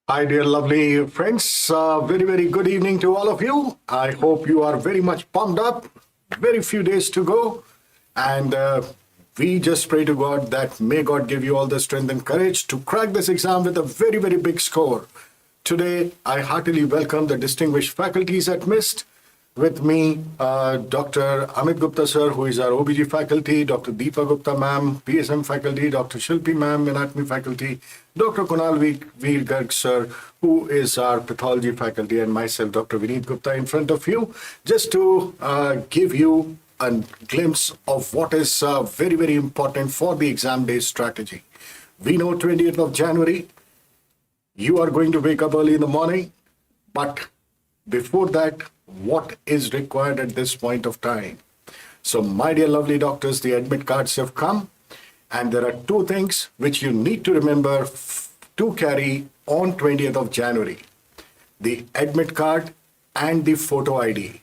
Hi, dear lovely friends. Very good evening to all of you. I hope you are very much pumped up. Very few days to go. And we just pray to God that may God give you all the strength and courage to crack this exam with a very big score. Today, I heartily welcome the distinguished faculties at MIST. With me, Dr. Amit Gupta sir, who is our OBG faculty, Dr. Deepa Gupta ma'am, PSM faculty, Dr. Shilpi ma'am, anatomy faculty, Dr. Kunal Veer Garg sir, who is our pathology faculty, and myself, Dr. Vineet Gupta, in front of you, just to give you a glimpse of what is very important for the exam day strategy. We know 20th of January, you are going to wake up early in the morning, but before that, what is required at this point of time? So, my dear lovely doctors, the admit cards have come, and there are two things which you need to remember to carry on 20th of January. The admit card and the photo ID.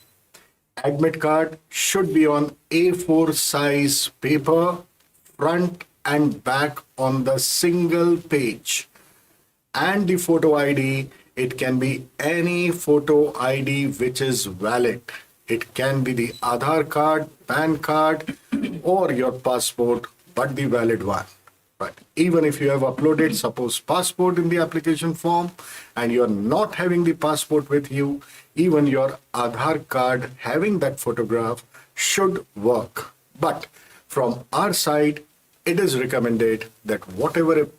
Admit card should be on A4 size paper, front and back on the single page. And the photo ID, it can be any photo ID which is valid. It can be the Aadhaar card, PAN card, or your passport, but the valid one. But even if you have uploaded, suppose passport in the application form, and you're not having the passport with you, even your Aadhaar card having that photograph should work. But from our side, it is recommended that whatever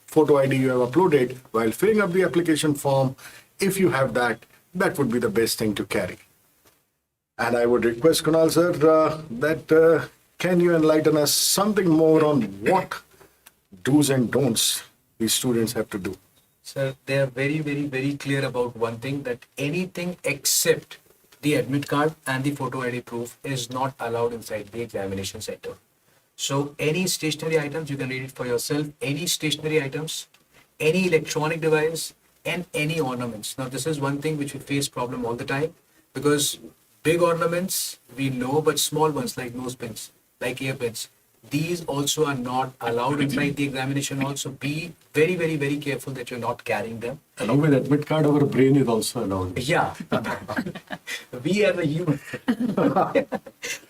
photo ID you have uploaded while filling up the application form, if you have that, that would be the best thing to carry. And I would request Kunal sir that can you enlighten us something more on what do's and don'ts these students have to do? Sir, they are very clear about one thing, that anything except the admit card and the photo ID proof is not allowed inside the examination center. So any stationary items, you can read it for yourself, any stationary items, any electronic device, and any ornaments. Now, this is one thing which we face problem all the time, because big ornaments we know, but small ones like nose pins, like ear pins, these also are not allowed inside the examination hall. So be very careful that you're not carrying them. Along with admit card, our brain is also allowed. Yeah. We as a human,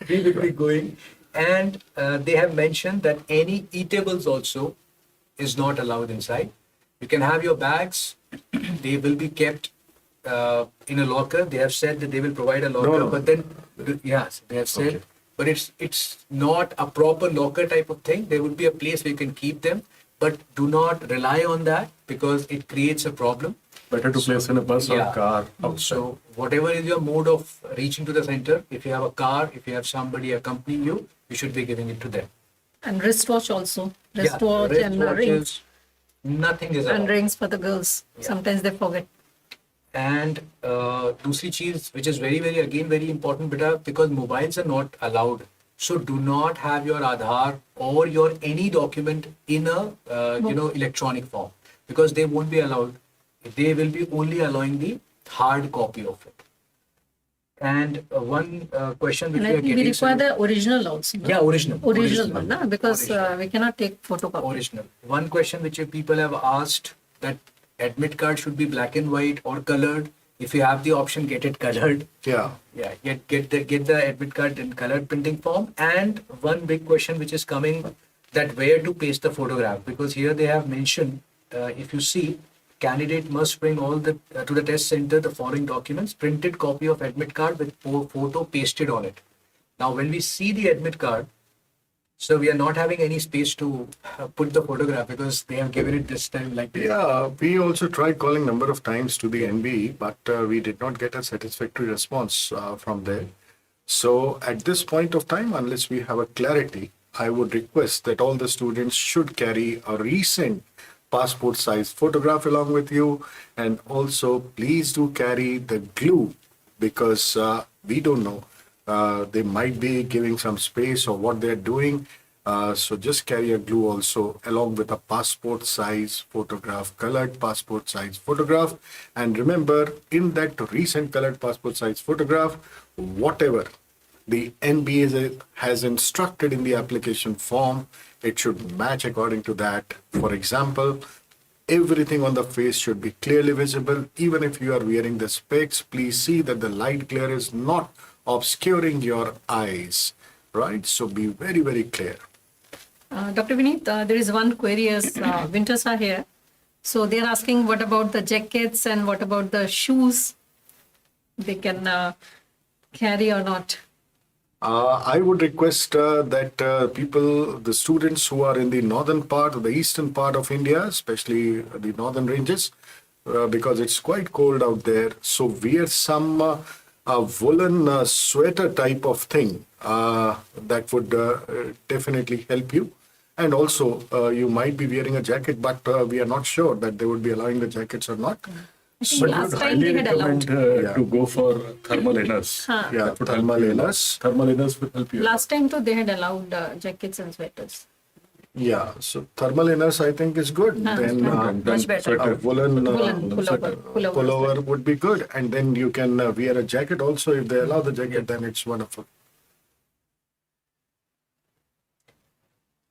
we will be going. And they have mentioned that any eatables also is not allowed inside. You can have your bags. They will be kept in a locker. They have said that they will provide a locker, No. but then, yes, they have said, Okay. but it's not a proper locker type of thing. There would be a place where you can keep them, but do not rely on that because it creates a problem. Better to place in a bus or car outside. So whatever is your mode of reaching to the center, if you have a car, if you have somebody accompanying you, you should be giving it to them. And wristwatch also. Wristwatch and wristwatches, rings. nothing is And allowed. rings for the girls. Yeah. Sometimes they forget. And दूसरी चीज which is very important beta, because mobiles are not allowed. So do not have your Aadhaar or your any document in a electronic form, because they won't be allowed. They will be only allowing the hard copy of it. And one question which And we I are think we getting, require the original also. No? yeah, original Original one, na? Because Original. we cannot take photocopy. Original. One question which people have asked, that admit card should be black and white or colored. If you have the option, get it colored. Yeah. Yeah, get the admit card in colored printing form. And one big question which is coming, that where to paste the photograph, because here they have mentioned, if you see, candidate must bring all the to the test center the following documents: printed copy of admit card with photo pasted on it. Now, when we see the admit card, so we are not having any space to put the photograph, because they have given it this time like this. Yeah, we also tried calling number of times to the NB, but we did not get a satisfactory response from there. So at this point of time, unless we have a clarity, I would request that all the students should carry a recent passport size photograph along with you, and also please do carry the glue, because we don't know. They might be giving some space or what they're doing. So just carry a glue also along with a passport size photograph, colored passport size photograph. And remember, in that recent colored passport size photograph, whatever the NBA has instructed in the application form, it should match according to that. For example, Everything on the face should be clearly visible. Even if you are wearing the specs, please see that the light glare is not obscuring your eyes, right? So be very, very clear. Dr. Vineet, there is one query as winters are here. So they're asking what about the jackets and what about the shoes? They can carry or not? I would request that the students who are in the northern part or the eastern part of India, especially the northern ranges, because it's quite cold out there, so wear some woolen sweater type of thing that would definitely help you. And also, you might be wearing a jacket, but we are not sure that they would be allowing the jackets or not. I think last time they had allowed. To go for thermal inners. Yeah, That would thermal help you a lot. inners. Thermal inners will help you. Last time too, they had allowed jackets and sweaters. Yeah, so thermal inners I think is good. Then Much better. a woolen Woolen pullover. pullover would be good. And then you can wear a jacket also. If they allow the jacket, then it's wonderful.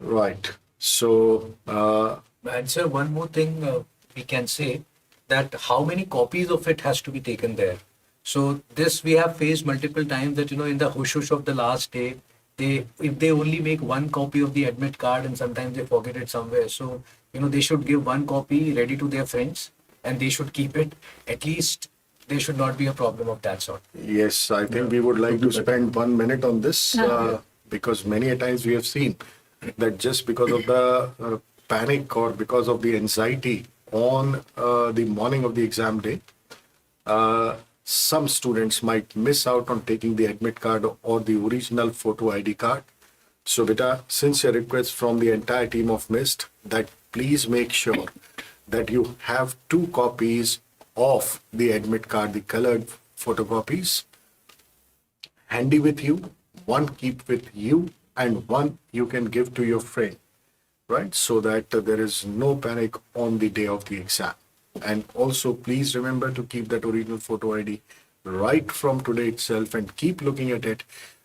Right. So, And sir, one more thing we can say that how many copies of it has to be taken there. So this we have faced multiple times that in the hush of the last day, if they only make one copy of the admit card and sometimes they forget it somewhere. So they should give one copy ready to their friends and they should keep it. At least there should not be a problem of that sort. yes, I think we would like to spend 1 minute on this because many a times we have seen that just because of the panic or because of the anxiety on the morning of the exam day, some students might miss out on taking the admit card or the original photo ID card. So, with a sincere request from the entire team of MIST that please make sure that you have 2 copies of the admit card, the colored photocopies, handy with you, one keep with you, and one you can give to your friend, right? So that there is no panic on the day of the exam. And also, please remember to keep that original photo ID right from today itself and keep looking at it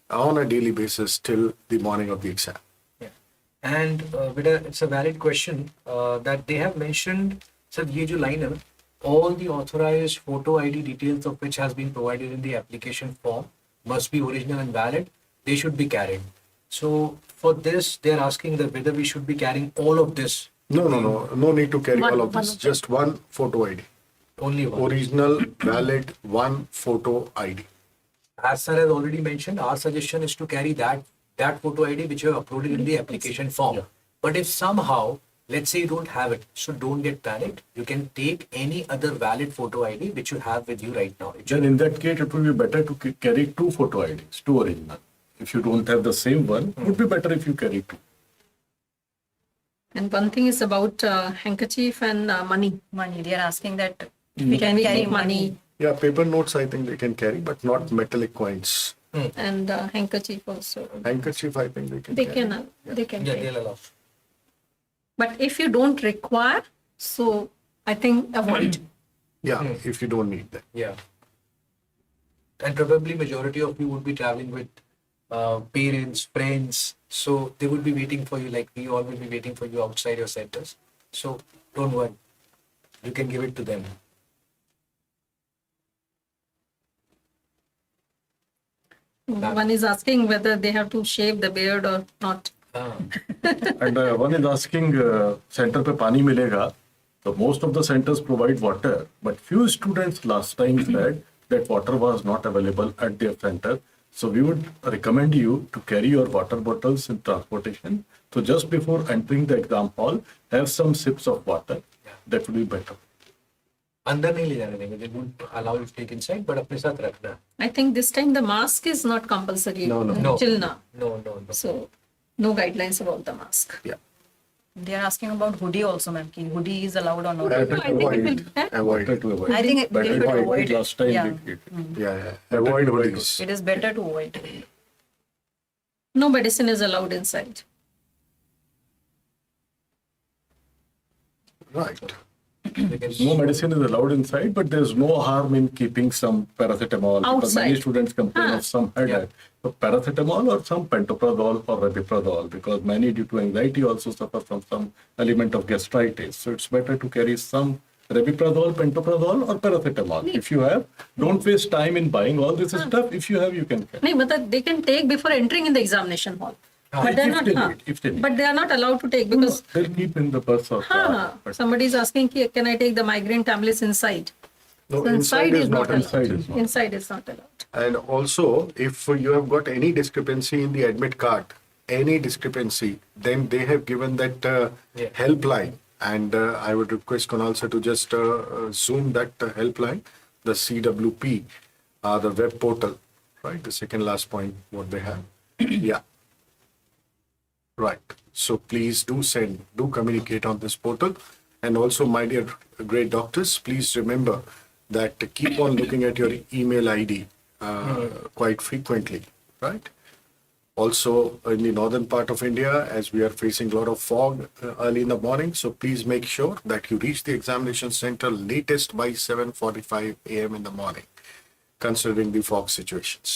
on a daily basis till the morning of the exam. Yeah. And it's a valid question that they have mentioned, sir, ye jo line hai, all the authorized photo ID details of which has been provided in the application form must be original and valid. They should be carried. So for this, they're asking that whether we should be carrying all of this. No need to carry all of One this. of Just one photo ID. Only one. Original, valid, one photo ID. As sir has already mentioned, our suggestion is to carry that photo ID which you have uploaded in the application form. But if somehow, let's say you don't have it, so don't get panicked. You can take any other valid photo ID which you have with you right now. Then in that case, it would be better to carry 2 photo IDs, 2 original. If you don't have the same one, it would be better if you carry 2. And one thing is about handkerchief and money. Money. They are asking that Can we carry money Yeah, paper notes I think they can carry, but not metallic coins. and handkerchief also? Handkerchief I think they can They carry. can. They can. Yeah, carry. they'll allow. But if you don't require, so I think avoid. Yeah, if you don't need that. Yeah. And probably majority of you would be traveling with parents, friends. So they would be waiting for you, like we all will be waiting for you outside your centers. So don't worry. You can give it to them. One is asking whether they have to shave the beard or not. And one is asking, center pe pani milega. So most of the centers provide water, but few students last time said that water was not available at their center. So we would recommend you to carry your water bottles in transportation. So just before entering the exam hall, have some sips of water. That would be better. अंदर नहीं ले जाने देंगे. They won't allow you to take inside, but अपने साथ रखना. I think this time the mask is not compulsory. No. Till now. No. So no guidelines about the mask. Yeah. they are asking about hoodie also, ma'am. Ki hoodie is allowed or not? Better I think it avoid. will- Avoid. Better to avoid. I think better they to should avoid. avoid it. Last time Yeah. we did. Yeah. Avoid hoodies. It is better to avoid. No medicine is allowed inside. Right. They can No medicine is allowed inside, but there's no harm in keeping some paracetamol. Because many Outside. students complain of some headache. So paracetamol or some pantoprazole or rabiprazole, because many due to anxiety also suffer from some element of gastritis. So it's better to carry some rabiprazole, pantoprazole or paracetamol. If you have, don't waste time in buying all this stuff. If you have, you can carry. नहीं मतलब they can take before entering in the examination hall. But they're if not. they हाँ, need, if they need. But they are not allowed to take because They'll keep in the purse or car. हाँ, somebody is asking कि can I take the migraine tablets inside? No, So inside is not allowed. Inside is not. Inside is not allowed. And also, if you have got any discrepancy in the admit card, any discrepancy, then they have given that Yeah. helpline. And I would request Kunal sir to just zoom that helpline, the CWP, the web portal, right? The second last point, what they have. Yeah. Right. So please do communicate on this portal. And also, my dear great doctors, please remember that keep on looking at your email ID quite frequently, right? Also, in the northern part of India, as we are facing a lot of fog early in the morning, so please make sure that you reach the examination center latest by 7:45 a.m. in the morning, considering the fog situations.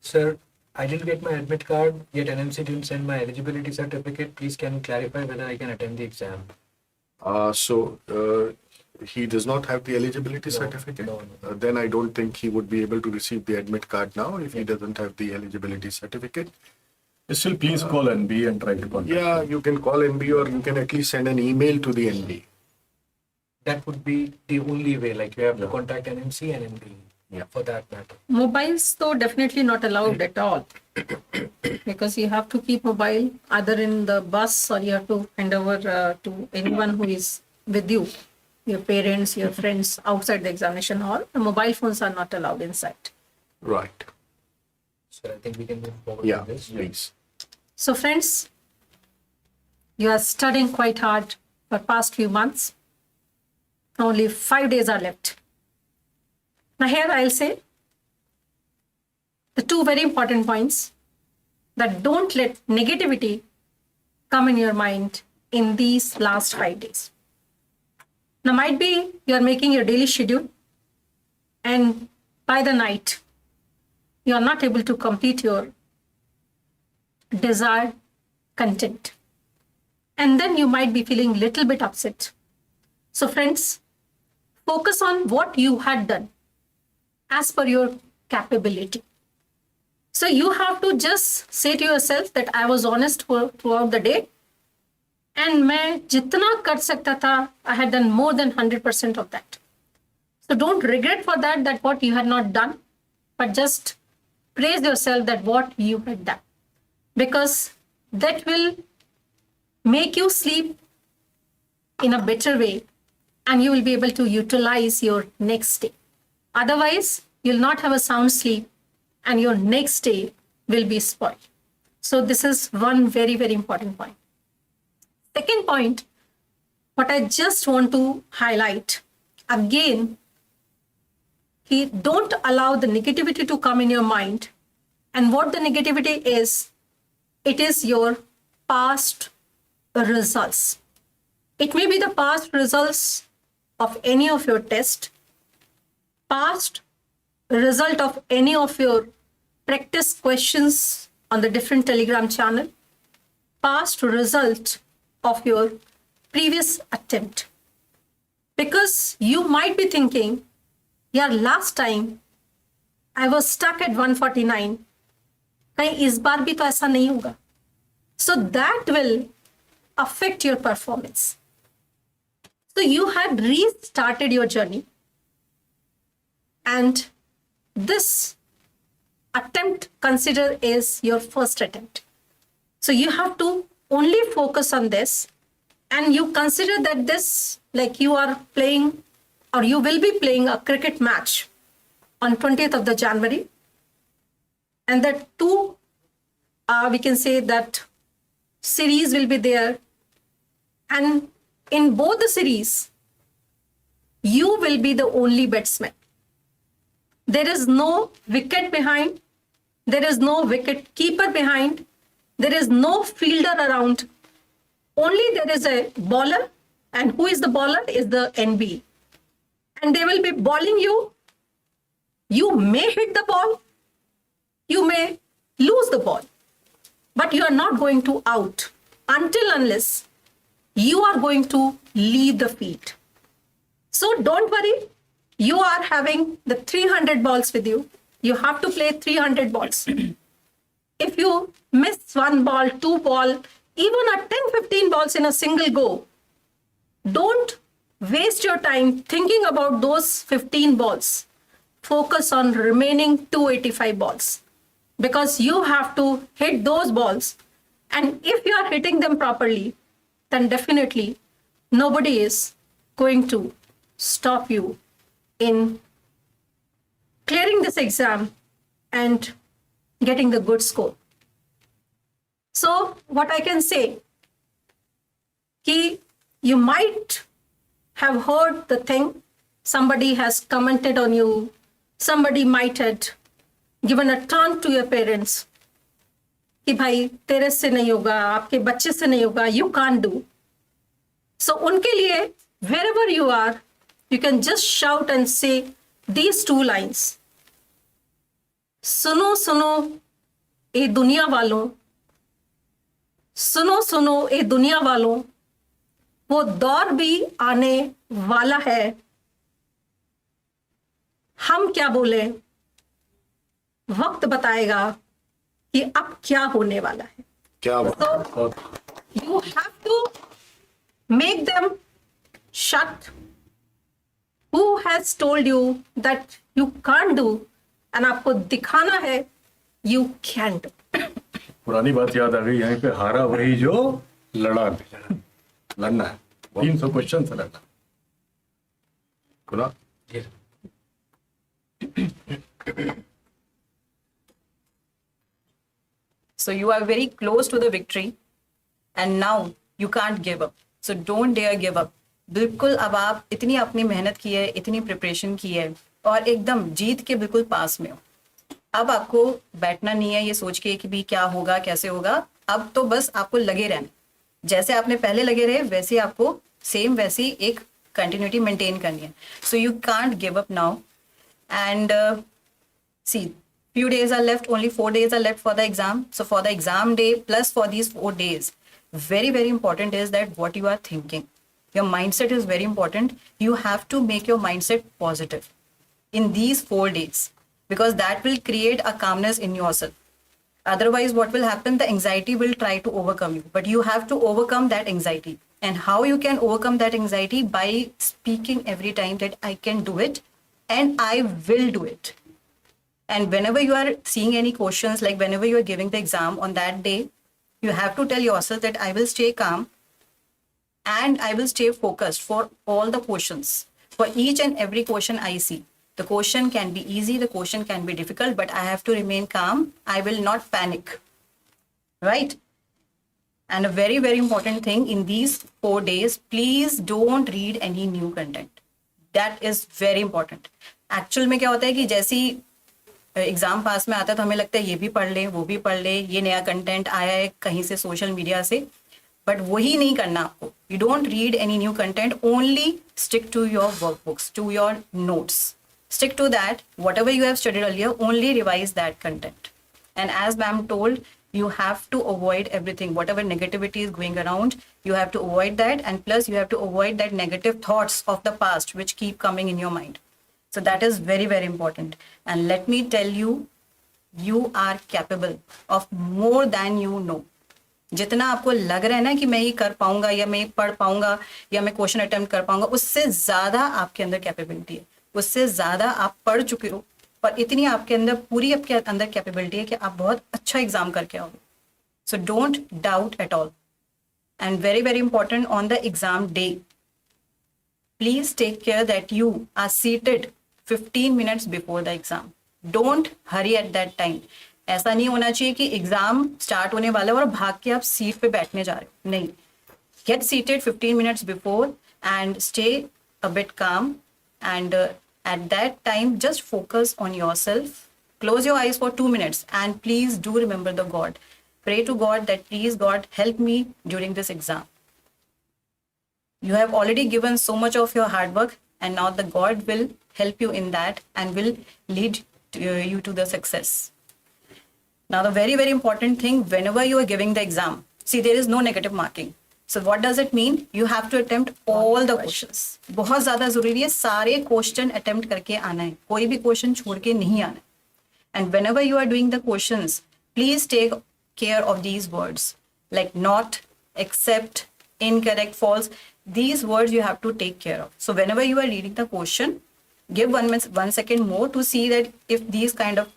Sir, I didn't get my admit card, yet NMC didn't send my eligibility certificate. Please can you clarify whether I can attend the exam? He does not have the eligibility No, certificate. no, Then I don't think he would be able to receive the admit card now if he doesn't have the eligibility certificate. Still, please call NB and try to contact. Yeah, you can call NB or you can at least send an email to the NB. That would be the only way. Like you have to contact NMC and NB Yeah. for that matter. Mobiles though definitely not allowed at all because you have to keep mobile either in the bus or you have to hand over to anyone who is with you, your parents, your friends outside the examination hall. The mobile phones are not allowed inside. Right. So I think we can move forward Yeah, with this. please. So friends, you are studying quite hard for past few months. Only 5 days are left. Now here I'll say the two very important points that don't let negativity come in your mind in these last 5 days. Now might be you are making your daily schedule and by the night you are not able to complete your desired content. And then you might be feeling little bit upset. So friends, focus on what you had done as per your capability. So you have to just say to yourself that I was honest throughout the day and मैं जितना कर सकता था, I had done more than 100% of that. So don't regret for that what you had not done, but just praise yourself that what you had done. Because that will make you sleep in a better way and you will be able to utilize your next day. Otherwise, you'll not have a sound sleep and your next day will be spoiled. So this is one very, very important point. Second point, what I just want to highlight again, don't allow the negativity to come in your mind. And what the negativity is, it is your past results. It may be the past results of any of your tests, past result of any of your practice questions on the different Telegram channel, past result of your previous attempt. Because you might be thinking, yeah, last time I was stuck at 149. कहीं इस बार भी तो ऐसा नहीं होगा. So that will affect your performance. So you had restarted your journey and this attempt consider is your first attempt. So you have to only focus on this and you consider that this like you are playing or you will be playing a cricket match on 20th of the January and that two we can say that series will be there and in both the series you will be the only batsman. There is no wicket behind, there is no wicket keeper behind, There is no fielder around. Only there is a bowler, and who is the bowler is the NB. And they will be bowling you. You may hit the ball, you may lose the ball, but you are not going to out unless you are going to leave the field. So don't worry, you are having the 300 balls with you. You have to play 300 balls. If you miss one ball, two ball, even a 10-15 balls in a single go, don't waste your time thinking about those 15 balls. Focus on remaining 285 balls, because you have to hit those balls. And if you are hitting them properly, then definitely nobody is going to stop you in clearing this exam and getting the good score. So what I can say, ki you might have heard the thing, somebody has commented on you, somebody might have given a taunt to your parents कि भाई तेरे से नहीं होगा, आपके बच्चे से नहीं होगा, you can't do. So उनके लिए wherever you are, you can just shout and say these two lines. सुनो सुनो ए दुनिया वालों, सुनो सुनो ए दुनिया वालों, वो दौर भी आने वाला है. हम क्या बोले, वक्त बताएगा कि अब क्या होने वाला है. क्या So you have to make them shut. Who has told you that you can't do, and आपको दिखाना है you can do. पुरानी बात याद आ गई, यहाँ पे हारा वही जो लड़ा भी. लड़ना है, 300 क्वेश्चन से लड़ना. खुला. So you are very close to the victory, and now you can't give up. So don't dare give up. बिल्कुल अब आप इतनी अपनी मेहनत की है, इतनी प्रिपरेशन की है और एकदम जीत के बिल्कुल पास में हो. अब आपको बैठना नहीं है ये सोच के कि भी क्या होगा कैसे होगा. अब तो बस आपको लगे रहना, जैसे आपने पहले लगे रहे वैसे आपको सेम वैसी एक कंटिन्यूटी मेंटेन करनी है. So you can't give up now. And see, few days are left, only 4 days are left for the exam. So for the exam day plus for these 4 days, very, very important is that what you are thinking. Your mindset is very important. You have to make your mindset positive in these 4 days, because that will create a calmness in yourself. Otherwise, what will happen? The anxiety will try to overcome you, but you have to overcome that anxiety. And how you can overcome that anxiety? By speaking every time that I can do it and I will do it. And whenever you are seeing any questions, like whenever you are giving the exam on that day, you have to tell yourself that I will stay calm and I will stay focused for all the questions. For each and every question I see, the question can be easy, the question can be difficult, but I have to remain calm. I will not panic, right? And a very, very important thing in these 4 days, please don't read any new content. That is very important. Actual में क्या होता है कि जैसी exam पास में आता है तो हमें लगता है ये भी पढ़ ले, वो भी पढ़ ले, ये नया कंटेंट आया है कहीं से सोशल मीडिया से, बट वही नहीं करना आपको. You don't read any new content, only stick to your workbooks, to your notes. Stick to that. Whatever you have studied earlier, only revise that content. And as ma'am told, you have to avoid everything. Whatever negativity is going around, you have to avoid that. And plus, you have to avoid that negative thoughts of the past which keep coming in your mind. So that is very, very important. And let me tell you, you are capable of more than you know. जितना आपको लग रहा है ना कि मैं ये कर पाऊंगा या मैं पढ़ पाऊंगा या मैं क्वेश्चन अटेम्प्ट कर पाऊंगा, उससे ज्यादा आपके अंदर कैपेबिलिटी है, उससे ज्यादा आप पढ़ चुके हो और इतनी आपके अंदर पूरी आपके अंदर कैपेबिलिटी है कि आप बहुत अच्छा एग्जाम करके आओगे. So don't doubt at all. And very very important, on the exam day please take care that you are seated 15 minutes before the exam. Don't hurry at that time. ऐसा नहीं होना चाहिए कि एग्जाम स्टार्ट होने वाला है और भाग के आप सीट पे बैठने जा रहे हो. नहीं, get seated 15 minutes before and stay a bit calm. And at that time, just focus on yourself. Close your eyes for 2 minutes and please do remember the God. Pray to God that please God help me during this exam. You have already given so much of your hard work, and now the God will help you in that and will lead you to the success. Now, the very, very important thing, whenever you are giving the exam, see, there is no negative marking. So what does it mean? You have to attempt all the questions. बहुत ज़्यादा ज़रूरी है सारे question attempt करके आना है, कोई भी क्वेश्चन छोड़ के नहीं आना है. And whenever you are doing the questions, please take care of these words like not, except, incorrect, false. These words you have to take care of. So whenever you are reading the question, give 1 second more to see that if these kind of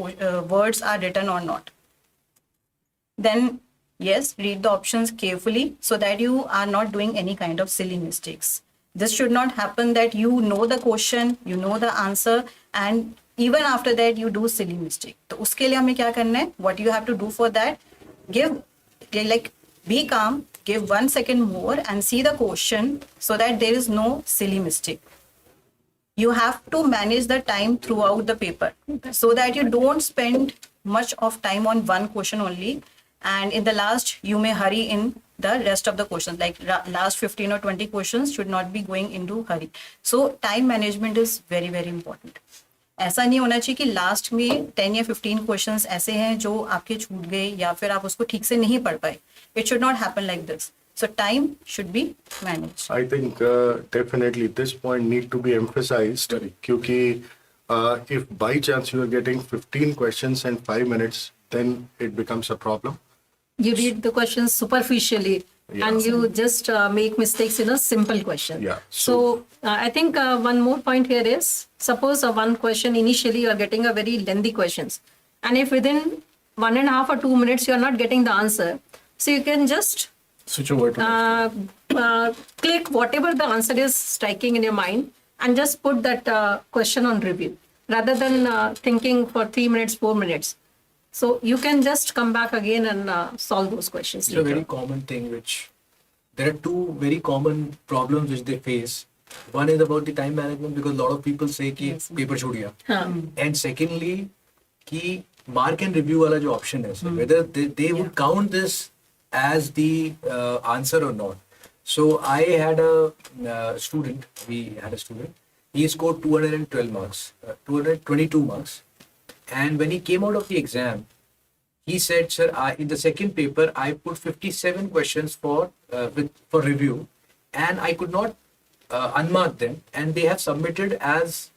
words are written or not. Then yes, read the options carefully so that you are not doing any kind of silly mistakes. This should not happen that you know the question, you know the answer, and even after that you do silly mistake. तो उसके लिए हमें क्या करना है? What you have to do for that? Be calm, give 1 second more and see the question so that there is no silly mistake. You have to manage the time throughout the paper so that you don't spend much of time on one question only, and in the last you may hurry in the rest of the questions, like last 15 or 20 questions should not be going into hurry. So time management is very, very important. ऐसा नहीं होना चाहिए कि last में 10 या 15 questions ऐसे हैं जो आपके छूट गए या फिर आप उसको ठीक से नहीं पढ़ पाए. It should not happen like this. So time should be managed. I think definitely this point need to be emphasized क्योंकि if by chance you are getting 15 questions in 5 minutes, then it becomes a problem. You read the questions superficially and you just make mistakes in a simple question. Yeah. So I think one more point here is, suppose one question initially you are getting a very lengthy questions, and if within 1.5 or 2 minutes you are not getting the answer, so you can just Switch over to click whatever the answer is striking in your mind and just put that question on review rather than thinking for 3 minutes, 4 minutes. So you can just come back again and solve those questions. It's a very common thing which there are two very common problems which they face. One is about the time management because a lot of people say कि paper छूट गया. And secondly कि mark and review वाला जो option है, so whether they would count this as the answer or not. So I had a student, he scored 212 marks, 222 marks. And when he came out of the exam, he said, sir, in the second paper, I put 57 questions for review and I could not unmark them, and they have submitted as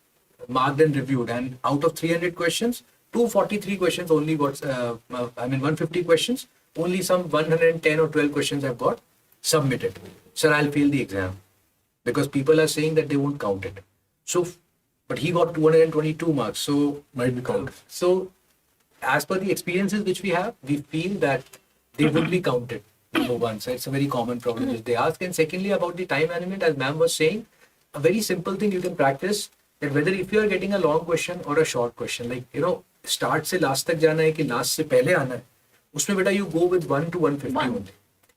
marked and reviewed. And out of 300 questions, 243 questions only got, 150 questions, only some 110 or 12 questions have got submitted. Sir, I'll fail the exam because people are saying that they won't count it. So, but he got 222 marks. So, might be counted. So, as per the experiences which we have, we feel that they will be counted. Number one, so it's a very common problem which they ask. And secondly, about the time management, as ma'am was saying, a very simple thing you can practice, that whether if you are getting a long question or a short question, like, start से last तक जाना है कि last से पहले आना है, उसमें बेटा you go with 1 to 150 only.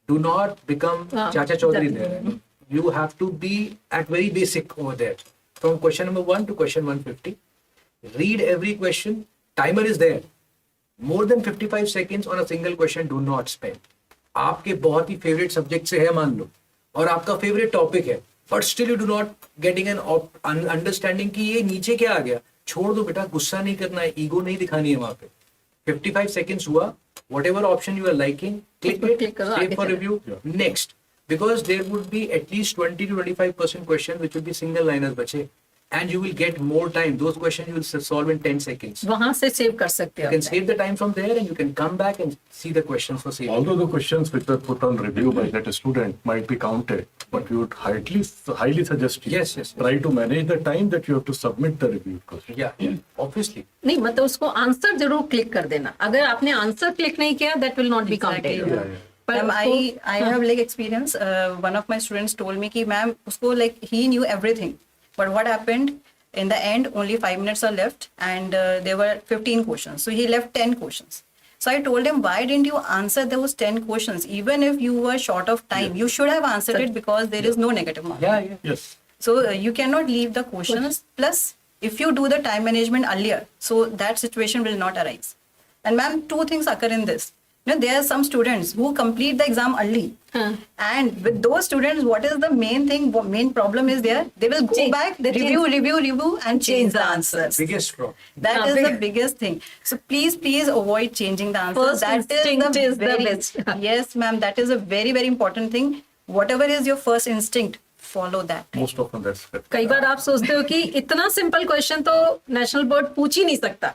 Do not become Chacha Chaudhary there. You have to be at very basic over there. From question number 1 to question 150. Read every question. Timer is there. More than 55 seconds on a single question do not spend. आपके बहुत ही favorite subject से है मान लो और आपका favorite topic है, but still you do not getting an understanding कि ये नीचे क्या आ गया. छोड़ दो बेटा, गुस्सा नहीं करना है, ego नहीं दिखानी है वहाँ पे. 55 seconds हुआ, whatever option you are liking, click it, save for review, next. Because there would be at least 20 to 25% questions which will be single liners बचे, and you will get more time. Those questions you will solve in 10 seconds. वहाँ से save कर सकते You हो. can save the time from there and you can come back and see the questions for saving. Although the questions which were put on review by that student might be counted, but we would highly suggest you Yes. try to manage the time that you have to submit the review question. Yeah, obviously. नहीं मतलब उसको answer जरूर click कर देना. अगर आपने answer click नहीं किया, that will not be counted. Ma'am, I have experience. One of my students told me कि ma'am उसको he knew everything, but what happened in the end, only 5 minutes are left and there were 15 questions, so he left 10 questions. So I told him, why didn't you answer those 10 questions? Even if you were short of time, you should have answered it because there is no negative mark. Yeah. Yes. So you cannot leave the questions. Plus, if you do the time management earlier, so that situation will not arise. And ma'am, two things occur in this. there are some students who complete the exam early. And with those students, what is the main thing, main problem is there? They will go back, they review and change the answers. Biggest problem. That is the biggest thing. So please avoid changing the answers. First instinct is the best. Yes, ma'am. That is a very, very important thing. Whatever is your first instinct, follow that. Most often that's correct. कई बार आप सोचते हो कि इतना simple question तो national board पूछ ही नहीं सकता.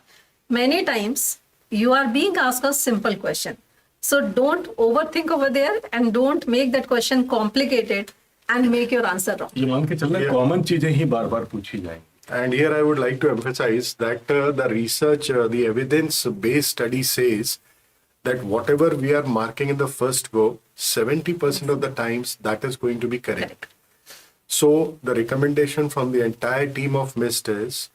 Many times you are being asked a simple question. So don't overthink over there and don't make that question complicated and make your answer wrong. ये मान के चलना कॉमन चीजें ही बार बार पूछी जाएंगी. And here I would like to emphasize that the research, the evidence-based study says that whatever we are marking in the first go, 70% of the times that is going to be correct. So the recommendation from the entire team of MIST is,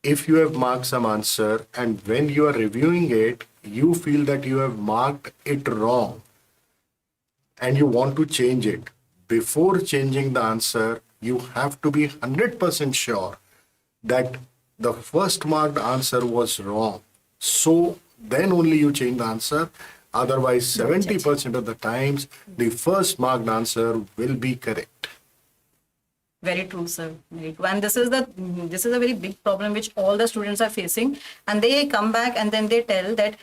if you have marked some answer and when you are reviewing it, you feel that you have marked it wrong and you want to change it, before changing the answer, you have to be 100% sure that the first marked answer was wrong. So then only you change the answer. Otherwise, 70% of the times, the first marked answer will be correct. Very true, sir. Very true. And this is a very big problem which all the students are facing. And they come back and then they tell that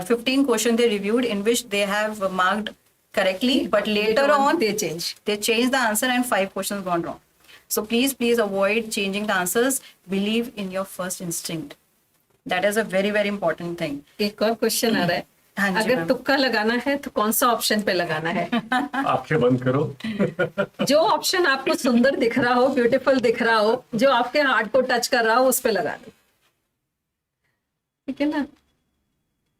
15 questions they reviewed in which they have marked correctly, but later on they change. They change the answer and 5 questions gone wrong. So please avoid changing the answers. Believe in your first instinct. That is a very, very important thing. एक और question आ रहा है. हाँ जी, अगर ma'am. तुक्का लगाना है तो कौन सा ऑप्शन पे लगाना है? आंखें बंद करो. जो ऑप्शन आपको सुंदर दिख रहा हो, ब्यूटीफुल दिख रहा हो, जो आपके हार्ट को टच कर रहा हो, उस पे लगा दो. ठीक है ना?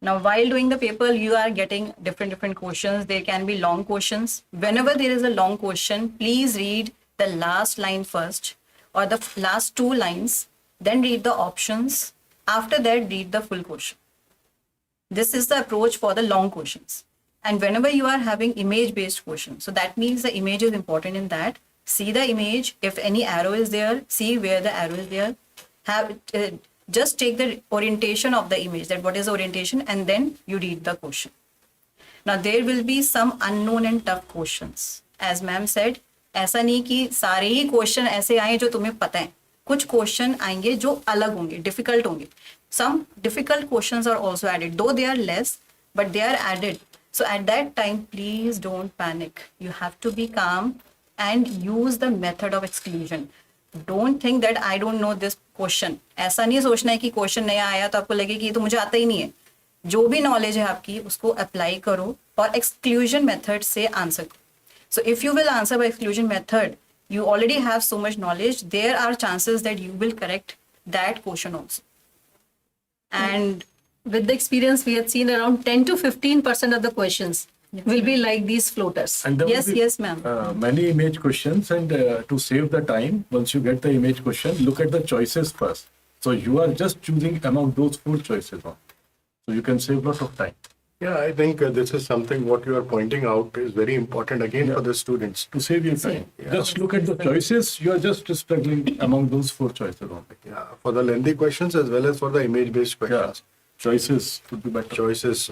Now, while doing the paper, you are getting different questions. There can be long questions. Whenever there is a long question, please read the last line first or the last 2 lines, then read the options. After that, read the full question. This is the approach for the long questions. And whenever you are having image-based questions, so that means the image is important in that. See the image. If any arrow is there, see where the arrow is there. Just take the orientation of the image, that what is the orientation, and then you read the question. Now, there will be some unknown and tough questions. As ma'am said, ऐसा नहीं कि सारे ही question ऐसे आए जो तुम्हें पता है. कुछ क्वेश्चन आएंगे जो अलग होंगे, डिफिकल्ट होंगे. Some difficult questions are also added, though they are less, but they are added. So at that time, please don't panic. You have to be calm and use the method of exclusion. Don't think that I don't know this question. ऐसा नहीं सोचना है कि question नया आया तो आपको लगे कि ये तो मुझे आता ही नहीं है. जो भी नॉलेज है आपकी उसको अप्लाई करो और एक्सक्लूजन मेथड से आंसर करो. So if you will answer by exclusion method, you already have so much knowledge. There are chances that you will correct that question also. And with the experience, we had seen around 10 to 15% of the questions will be like these floaters. And there will yes, be, yes, ma'am. Many image questions, and to save the time, once you get the image question, look at the choices first. So you are just choosing among those 4 choices on. So you can save a lot of time. Yeah, I think this is something what you are pointing out is very important again for the students. To save your time, just look at the choices. You are just struggling among those 4 choices only. Yeah, for the lengthy questions as well as for the image-based questions. Choices would be better. Choices,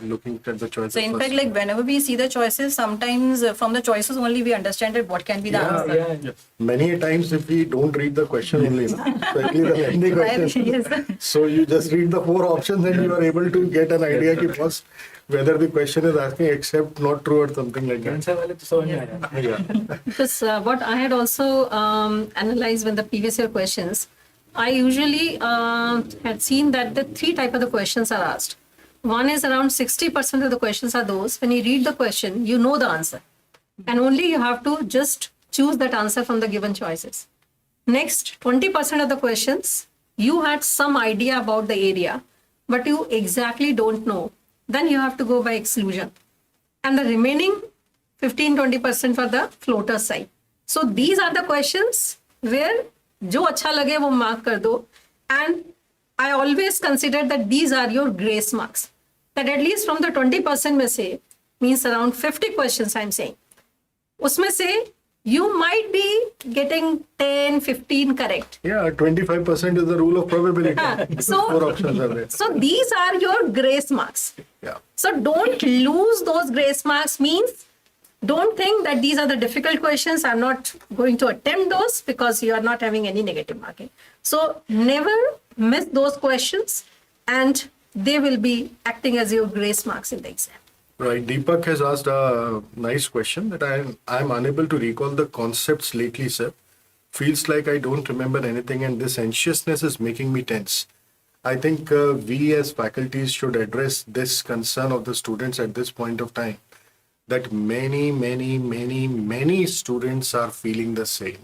looking at the choices. So in first. fact, like whenever we see the choices, sometimes from the choices only we understand that what can be the answer. Yes. Many times if we don't read the question only, especially the lengthy question, Yes. so you just read the 4 options and you are able to get an idea ki first whether the question is asking accept, not true or something like that. Answer वाले तो समझ में आ जाता है. Yeah. Because what I had also analyzed when the previous year questions, I usually had seen that the 3 type of the questions are asked. One is around 60% of the questions are those when you read the question, you know the answer. And only you have to just choose that answer from the given choices. Next, 20% of the questions, you had some idea about the area, but you exactly don't know. Then you have to go by exclusion. And the remaining 15-20% for the floater side. So these are the questions where जो अच्छा लगे वो mark कर दो. And I always consider that these are your grace marks. That at least from the 20% में से means around 50 questions I'm saying. उसमें से you might be getting 10, 15 correct. Yeah, 25% is the rule of probability. So, 4 options are there. so these are your grace marks. Yeah. So don't lose those grace marks. Means don't think that these are the difficult questions. I'm not going to attempt those because you are not having any negative marking. So never miss those questions, and they will be acting as your grace marks in the exam. Right. Deepak has asked a nice question that I'm unable to recall the concepts lately, sir. Feels like I don't remember anything, and this anxiousness is making me tense. I think we as faculties should address this concern of the students at this point of time, that many students are feeling the same.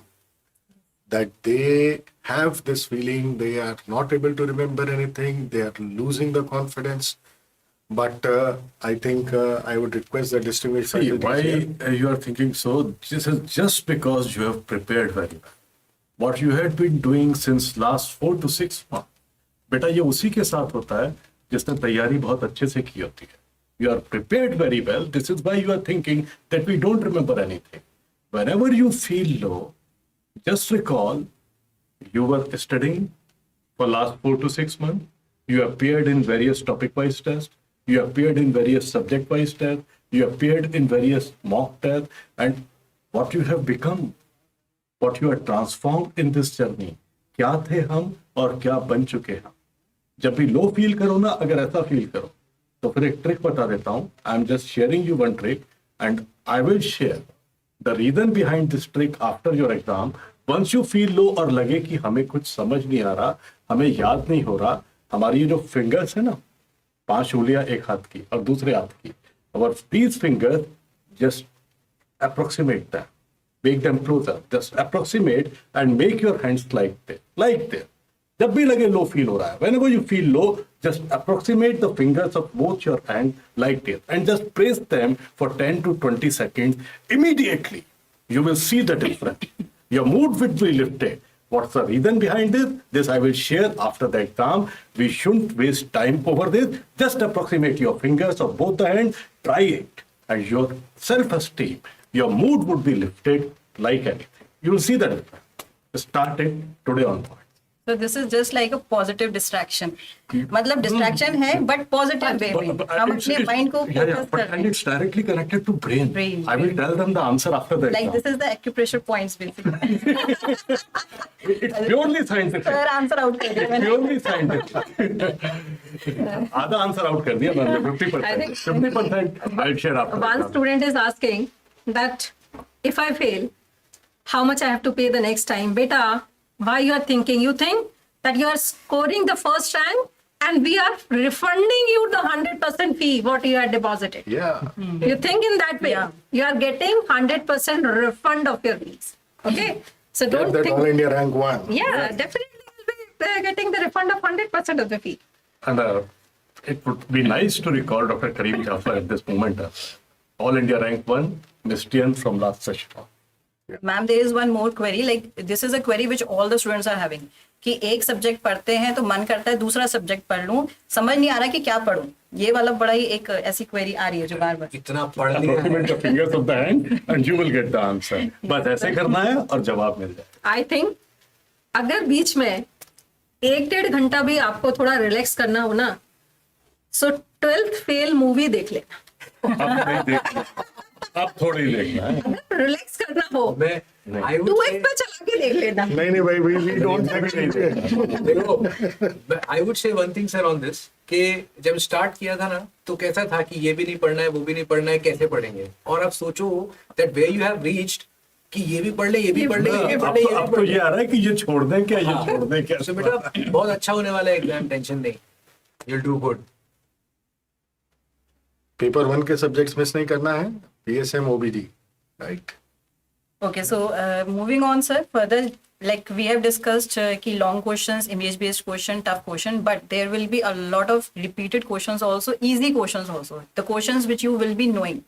That they have this feeling they are not able to remember anything, they are losing the confidence. But I think I would request the distinguished See, faculty. why you are thinking so? This is just because you have prepared very well. What you had been doing since last 4 to 6 months. बेटा ये उसी के साथ होता है जिसने तैयारी बहुत अच्छे से की होती है. You are prepared very well. This is why you are thinking that we don't remember anything. Whenever you feel low, just recall you were studying for last 4 to 6 months. You appeared in various topic-wise tests. You appeared in various subject-wise tests. You appeared in various mock tests. And what you have become, what you are transformed in this journey, क्या थे हम और क्या बन चुके हम. जब भी लो फील करो ना, अगर ऐसा फील करो तो फिर एक ट्रिक बता देता हूं. I am just sharing you one trick and I will share the reason behind this trick after your exam. Once you feel low और लगे कि हमें कुछ समझ नहीं आ रहा, हमें याद नहीं हो रहा, हमारी ये जो फिंगर्स है ना, 5 उंगलियां एक हाथ की और दूसरे हाथ की, और these fingers just approximate that, make them closer, just approximate and make your hands like this. जब भी लगे लो फील हो रहा है, whenever you feel low, just approximate the fingers of both your hands like this and just press them for 10 to 20 seconds. Immediately, you will see the difference. Your mood will be lifted. What's the reason behind this? This I will share after the exam. We shouldn't waste time over this. Just approximate your fingers of both the hands. Try it. And your self-esteem, your mood would be lifted like anything. You will see the difference. Start it today onwards. So this is just like a positive distraction. मतलब distraction है but positive way में. हम अपने mind को focus कर रहे And हैं. it's directly connected to brain. Brain. I will tell them the answer after the Like exam. this is the acupressure points basically. It's purely scientific. Sir answer out कर दिया मैंने. Purely scientific. आधा answer out कर दिया मैंने. 50%. 50% I'll share after. One the exam. student is asking that if I fail, how much I have to pay the next time? Beta, why you are thinking? You think that you are scoring the first rank and we are refunding you the 100% fee what you had deposited. Yeah. You think in that way. Yeah. You are getting 100% refund of your fees. Okay? So Get don't that think. All India rank 1. Yeah, definitely you'll be getting the refund of 100% of the fee. And it would be nice to recall Dr. Kareem Jaffer at this moment. All India rank 1, Mistian from last session. Ma'am, there is one more query. Like this is a query which all the students are having. कि एक subject पढ़ते हैं तो मन करता है दूसरा subject पढ़ लूं, समझ नहीं आ रहा कि क्या पढूं. ये वाला बड़ा ही एक ऐसी क्वेरी आ रही है जो बार बार. इतना पढ़ लिया है. Approximate the fingers of the hand and you will get the answer. बस ऐसे करना है और जवाब मिल जाए. आई थिंक अगर बीच में 1-1.5 घंटा भी आपको थोड़ा रिलैक्स करना हो ना, सो 12th फेल मूवी देख लेना. अब नहीं देखना. अब थोड़ी देखना है. अगर रिलैक्स करना हो मैं I would 2x say- पे चला के देख लेना. नहीं भाई, we don't have it. देखो, I would say one thing sir on this कि जब स्टार्ट किया था ना तो कैसा था कि ये भी नहीं पढ़ना है, वो भी नहीं पढ़ना है, कैसे पढ़ेंगे. और अब सोचो that where you have reached कि ये भी पढ़ ले, ये भी पढ़ ले, ये भी पढ़ ले, ये भी अब तो पढ़ ये ले. आ रहा है कि ये छोड़ दें क्या, ये छोड़ दें क्या. So बेटा बहुत अच्छा होने वाला है एग्जाम, टेंशन नहीं. You'll do good. पेपर 1 के सब्जेक्ट्स मिस नहीं करना है. PSM OBD, right? Okay, so moving on, sir. Further, like we have discussed, ki long questions, image-based question, tough question, but there will be a lot of repeated questions also, easy questions also. The questions which you will be knowing,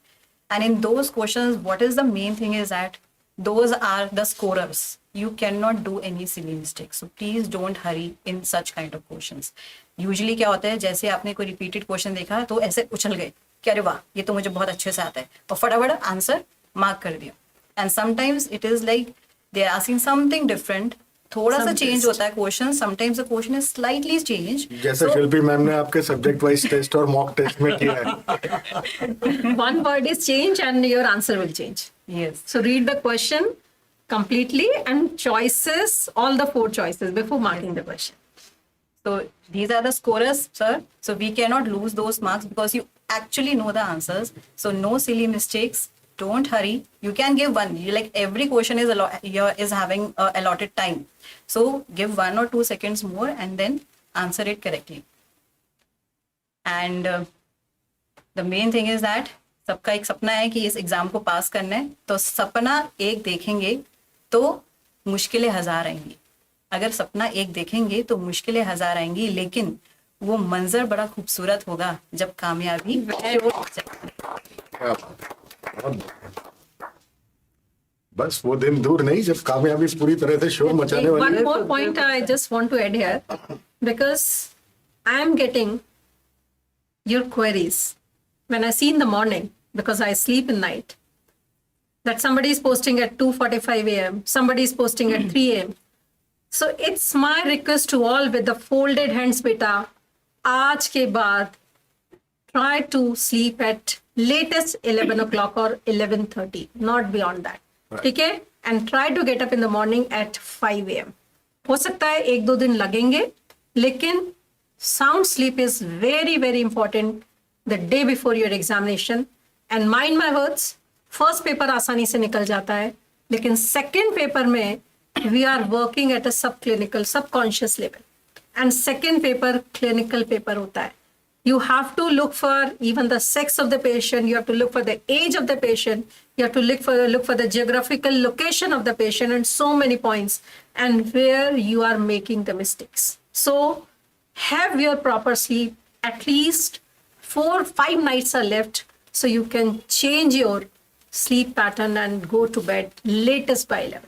and in those questions, what is the main thing is that those are the scorers. You cannot do any silly mistakes. So please don't hurry in such kind of questions. Usually क्या होता है, जैसे आपने कोई repeated question देखा तो ऐसे उछल गए कि अरे वाह ये तो मुझे बहुत अच्छे से आता है और फटाफट आंसर मार्क कर दिया. And sometimes it is like they are asking something different. थोड़ा सा Some चेंज twist. होता है question. Sometimes the question is slightly changed. जैसा शिल्पी मैम ने आपके सब्जेक्ट वाइज टेस्ट और मॉक टेस्ट में किया है. One word is change and your answer will change. Yes. So read the question completely and choices, all the 4 choices before marking the question. So these are the scorers, sir. So we cannot lose those marks because you actually know the answers. So no silly mistakes. Don't hurry. You can give one. You like every question is having allotted time. So give 1 or 2 seconds more and then answer it correctly. And the main thing is that सबका एक सपना है कि इस exam को पास करना है. तो सपना एक देखेंगे तो मुश्किलें 1000 आएंगी. अगर सपना एक देखेंगे तो मुश्किलें 1000 आएंगी, लेकिन वो मंजर बड़ा खूबसूरत होगा जब कामयाबी शोर हो जाए. क्या बात है. बस वो दिन दूर नहीं जब कामयाबी पूरी तरह से शोर मचाने वाली One है. more point I just want to add here, because I am getting your queries when I see in the morning, because I sleep in night, that somebody is posting at 2:45 a.m., somebody is posting at 3 a.m. So it's my request to all with the folded hands, beta, आज के बाद try to sleep at latest 11 o'clock or 11:30, not beyond that. ठीक है? And try to get up in the morning at 5 a.m. हो सकता है 1-2 दिन लगेंगे, लेकिन sound sleep is very, very important the day before your examination. And mind my words, first paper आसानी से निकल जाता है, लेकिन second paper में we are working at a subclinical, subconscious level. And second paper clinical paper होता है. You have to look for even the sex of the patient. You have to look for the age of the patient. You have to look for the geographical location of the patient and so many points, and where you are making the mistakes. So have your proper sleep. At least 4-5 nights are left, so you can change your sleep pattern and go to bed latest by 11.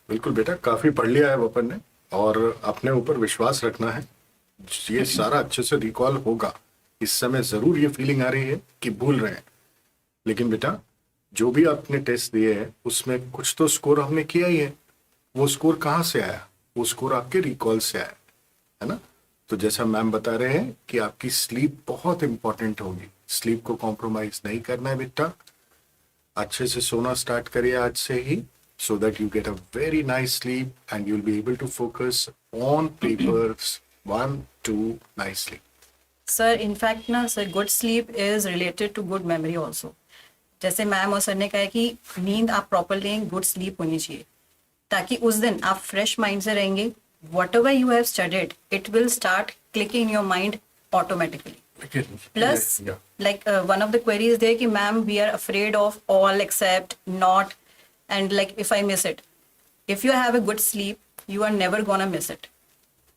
बिल्कुल बेटा, काफी पढ़ लिया है अपन ने और अपने ऊपर विश्वास रखना है. ये सारा अच्छे से रिकॉल होगा. इस समय जरूर ये फीलिंग आ रही है कि भूल रहे हैं, लेकिन बेटा जो भी आपने टेस्ट दिए हैं उसमें कुछ तो स्कोर हमने किया ही है. वो स्कोर कहाँ से आया? वो स्कोर आपके रिकॉल से आया है ना. तो जैसा मैम बता रहे हैं कि आपकी स्लीप बहुत इंपॉर्टेंट होगी. स्लीप को कॉम्प्रोमाइज नहीं करना है बेटा. अच्छे से सोना स्टार्ट करिए आज से ही, so that you get a very nice sleep and you'll be able to focus on papers 1-2 nicely. Sir, in fact ना sir, good sleep is related to good memory also. जैसे मैम और sir ने कहा कि नींद आप proper लें, good sleep होनी चाहिए, ताकि उस दिन आप फ्रेश माइंड से रहेंगे. Whatever you have studied, it will start clicking in your mind automatically. Plus, like one of the queries there कि ma'am we are afraid of all except not, and like if I miss it. If you have a good sleep, you are never gonna miss it.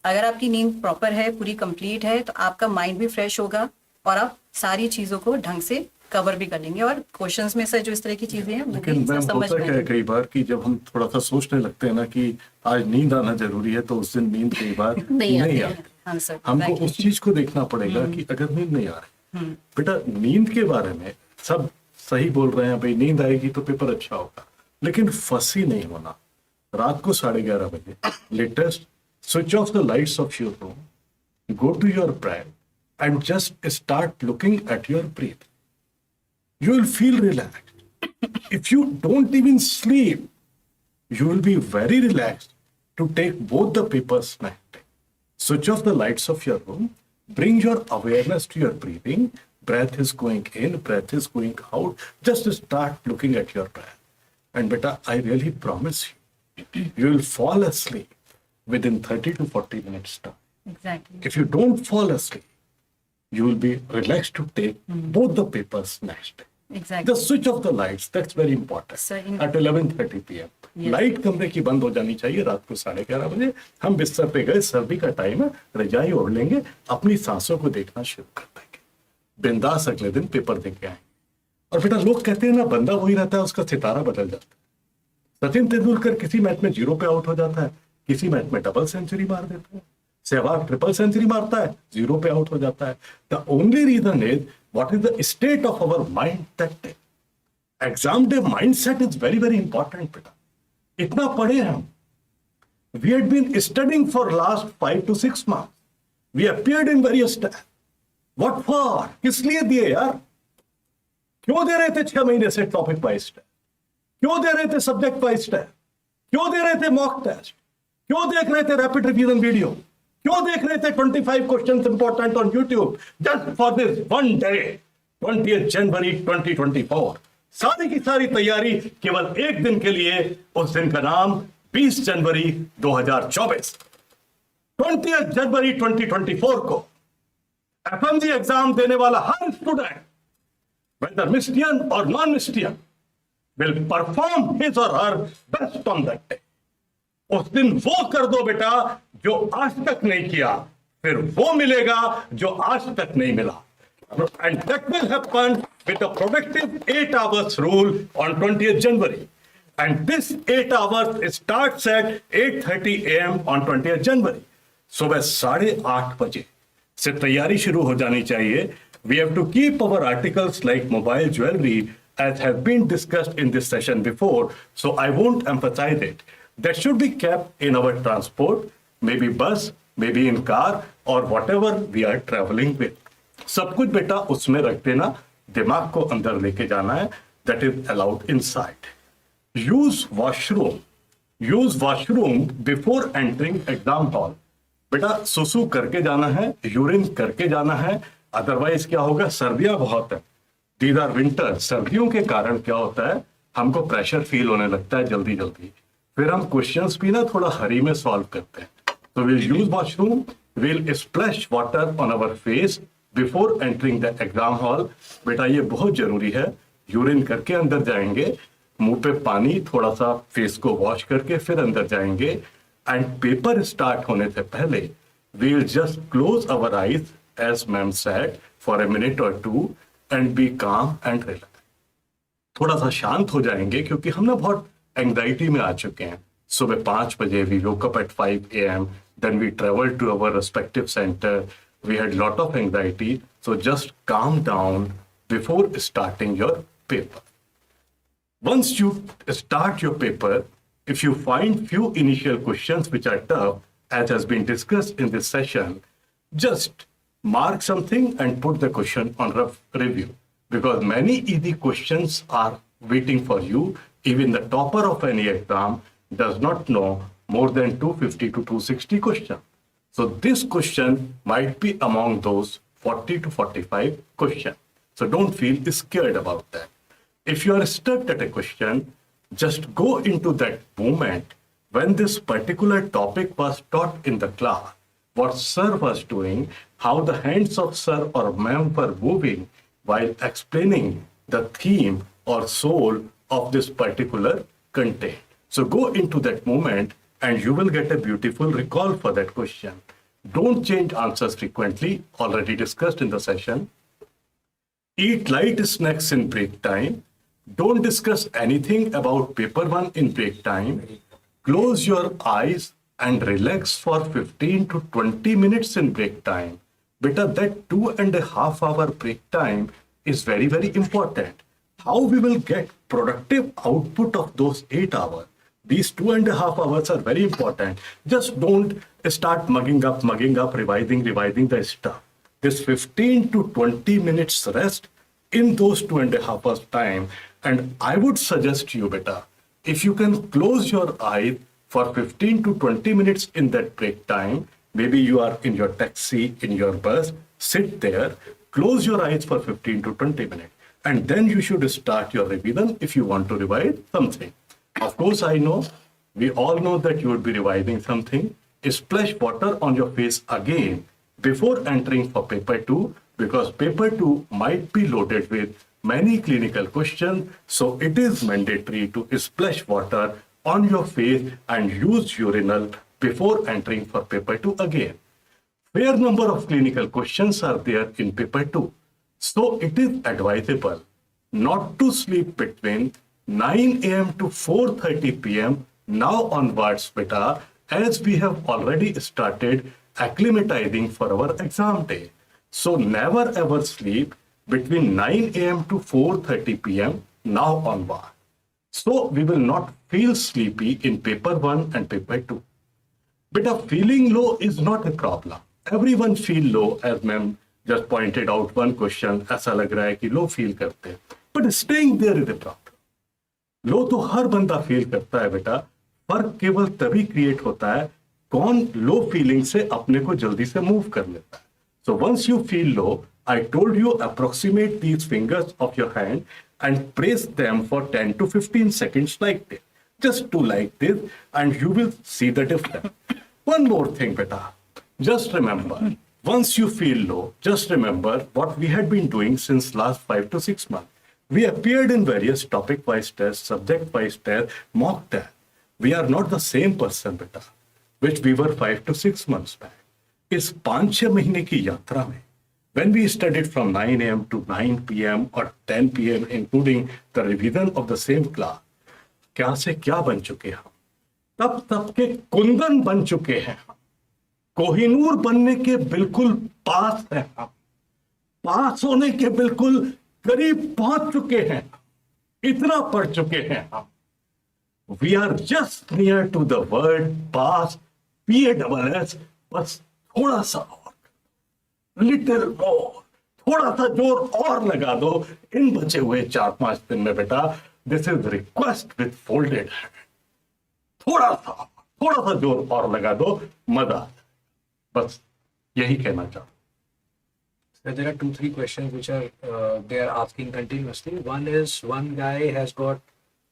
अगर आपकी नींद proper है, पूरी complete है, तो आपका mind भी फ्रेश होगा और आप सारी चीजों को ढंग से कवर भी कर लेंगे. और क्वेश्चंस में से जो इस तरह की चीजें हैं वो लेकिन भी मैम समझ होता क्या है में. कई बार कि जब हम थोड़ा सा सोचने लगते हैं ना कि आज नींद आना जरूरी है, तो उस दिन नींद कई बार नहीं नहीं आती. आती. हाँ सर, हमको उस चीज को देखना पड़ेगा कि अगर नींद नहीं आ रही, बेटा नींद के बारे में सब सही बोल रहे हैं, भाई नींद आएगी तो पेपर अच्छा होगा, लेकिन फंसी नहीं होना. रात को 11:30 बजे latest switch off the lights of your room, go to your bed and just start looking at your breathing. You will feel relaxed. If you don't even sleep, you will be very relaxed to take both the papers next day. Switch off the lights of your room, bring your awareness to your breathing. Breath is going in, breath is going out. Just start looking at your breath. And beta, I really promise you, you will fall asleep within 30 to 40 minutes time. Exactly. If you don't fall asleep, you will be relaxed to take both the papers next day. Exactly. The switch off the lights, that's very important. Sir, At 11:30 p.m. Yes. Light कमरे की बंद हो जानी चाहिए. रात को 11:30 बजे हम बिस्तर पे गए, सर्दी का टाइम है, रजाई ओढ़ लेंगे, अपनी सांसों को देखना शुरू कर देंगे, बिंदास अगले दिन पेपर दे के आएंगे. और बेटा लोग कहते हैं ना, बंदा वही रहता है, उसका सितारा बदल जाता है. सचिन तेंदुलकर किसी मैच में 0 पे आउट हो जाता है, किसी मैच में डबल सेंचुरी मार देता है, सहवाग ट्रिपल सेंचुरी मारता है, 0 पे आउट हो जाता है. The only reason is what is the state of our mind that day. Exam day mindset is very very important बेटा. इतना पढ़े हम. We had been studying for last 5 to 6 months. We appeared in various tests. What for? किस लिए दिए यार? क्यों दे रहे थे 6 महीने से टॉपिक वाइज टेस्ट? क्यों दे रहे थे सब्जेक्ट वाइज टेस्ट? क्यों दे रहे थे मॉक टेस्ट? क्यों देख रहे थे रैपिड रिवीजन वीडियो? क्यों देख रहे थे 25 questions important on YouTube just for this one day 20th जनवरी 2024? सारी की सारी तैयारी केवल एक दिन के लिए. उस दिन का नाम 20 जनवरी 2024. 20th जनवरी 2024 को एफएमजी एग्जाम देने वाला हर स्टूडेंट, वेदर मिस्टियन और non मिस्टियन, will perform his or her best on that day. उस दिन वो कर दो बेटा जो आज तक नहीं किया, फिर वो मिलेगा जो आज तक नहीं मिला. And that will happen with a productive 8 hours rule on 20th January. And this 8 hours starts at 8:30 a.m. on 20th January. सुबह 8:30 बजे से तैयारी शुरू हो जानी चाहिए. We have to keep our articles like mobile jewelry as have been discussed in this session before, so I won't emphasize it. That should be kept in our transport, maybe bus, maybe in car or whatever we are traveling with. सब कुछ बेटा उसमें रख देना, दिमाग को अंदर लेके जाना है. That is allowed inside. Use washroom. Use washroom before entering exam hall. बेटा सुसु करके जाना है, यूरिन करके जाना है, अदरवाइज क्या होगा, सर्दियां बहुत है. These are winter. सर्दियों के कारण क्या होता है, हमको प्रेशर फील होने लगता है जल्दी जल्दी. फिर हम क्वेश्चंस भी ना थोड़ा हरी में सॉल्व करते हैं. So we'll use washroom. We'll splash water on our face before entering the exam hall. बेटा ये बहुत जरूरी है. यूरिन करके अंदर जाएंगे, मुंह पे पानी थोड़ा सा फेस को वॉश करके फिर अंदर जाएंगे. एंड पेपर स्टार्ट होने से पहले we will just close our eyes as ma'am said for a minute और 2 and be calm and relax. थोड़ा सा शांत हो जाएंगे क्योंकि हम ना बहुत एंग्जाइटी में आ चुके हैं. सुबह 5 बजे we woke up at 5 a.m. Then we traveled to our respective center. We had lot of anxiety. So just calm down before starting your paper. Once you start your paper, if you find few initial questions which are tough, as has been discussed in this session, just mark something and put the question on review. Because many easy questions are waiting for you. Even the topper of any exam does not know more than 250 to 260 questions. So this question might be among those 40 to 45 questions. So don't feel scared about that. If you are stuck at a question, just go into that moment when this particular topic was taught in the class, what sir was doing, how the hands of sir or ma'am were moving while explaining the theme or soul of this particular content. So go into that moment and you will get a beautiful recall for that question. Don't change answers frequently, already discussed in the session. Eat light snacks in break time. Don't discuss anything about paper 1 in break time. Close your eyes and relax for 15 to 20 minutes in break time. Beta, that 2.5 hour break time is very, very important. How we will get productive output of those 8 hours? These 2.5 hours are very important. Just don't start mugging up, revising the stuff. This 15 to 20 minutes rest in those 2.5 hours time. And I would suggest you, beta, if you can close your eyes for 15 to 20 minutes in that break time, maybe you are in your taxi, in your bus, sit there, close your eyes for 15 to 20 minutes. And then you should start your revision if you want to revise something. Of course, I know, we all know that you would be revising something. Splash water on your face again before entering for paper 2, because paper 2 might be loaded with many clinical questions. So it is mandatory to splash water on your face and use urinal before entering for paper 2 again. Fair number of clinical questions are there in paper 2. So it is advisable not to sleep between 9 a.m. to 4:30 p.m. now onwards, beta, as we have already started acclimatizing for our exam day. So never ever sleep between 9 a.m. to 4:30 p.m. now onward. So we will not feel sleepy in paper 1 and paper 2. But feeling low is not a problem. Everyone feel low, as ma'am just pointed out one question, ऐसा लग रहा है कि low feel करते हैं. But staying there is a problem. लो तो हर बंदा feel करता है बेटा, फर्क केवल तभी क्रिएट होता है कौन लो फीलिंग से अपने को जल्दी से मूव कर लेता है. So once you feel low, I told you approximate these fingers of your hand and press them for 10 to 15 seconds like this, just to like this, and you will see the difference. One more thing beta, just remember, once you feel low, just remember what we had been doing since last 5 to 6 months. We appeared in various topic-wise tests, subject-wise tests, mock tests. We are not the same person, beta, which we were 5 to 6 months back. इस 5-6 महीने की यात्रा में, when we studied from 9 a.m. to 9 p.m. or 10 p.m., including the revision of the same class, क्या से क्या बन चुके हम? तब के कुंदन बन चुके हैं हम. कोहिनूर बनने के बिल्कुल पास हैं हम. पास होने के बिल्कुल करीब पहुंच चुके हैं. इतना पढ़ चुके हैं हम. We are just near to the word pass, PASS. बस थोड़ा सा और, लिटिल मोर, थोड़ा सा जोर और लगा दो इन बचे हुए 4-5 दिन में बेटा. This is request with folded hand. थोड़ा सा जोर और लगा दो, मजा आ जाएगा. बस यही कहना चाहूँ. So there are 2-3 questions which are they are asking continuously. One is, one guy has got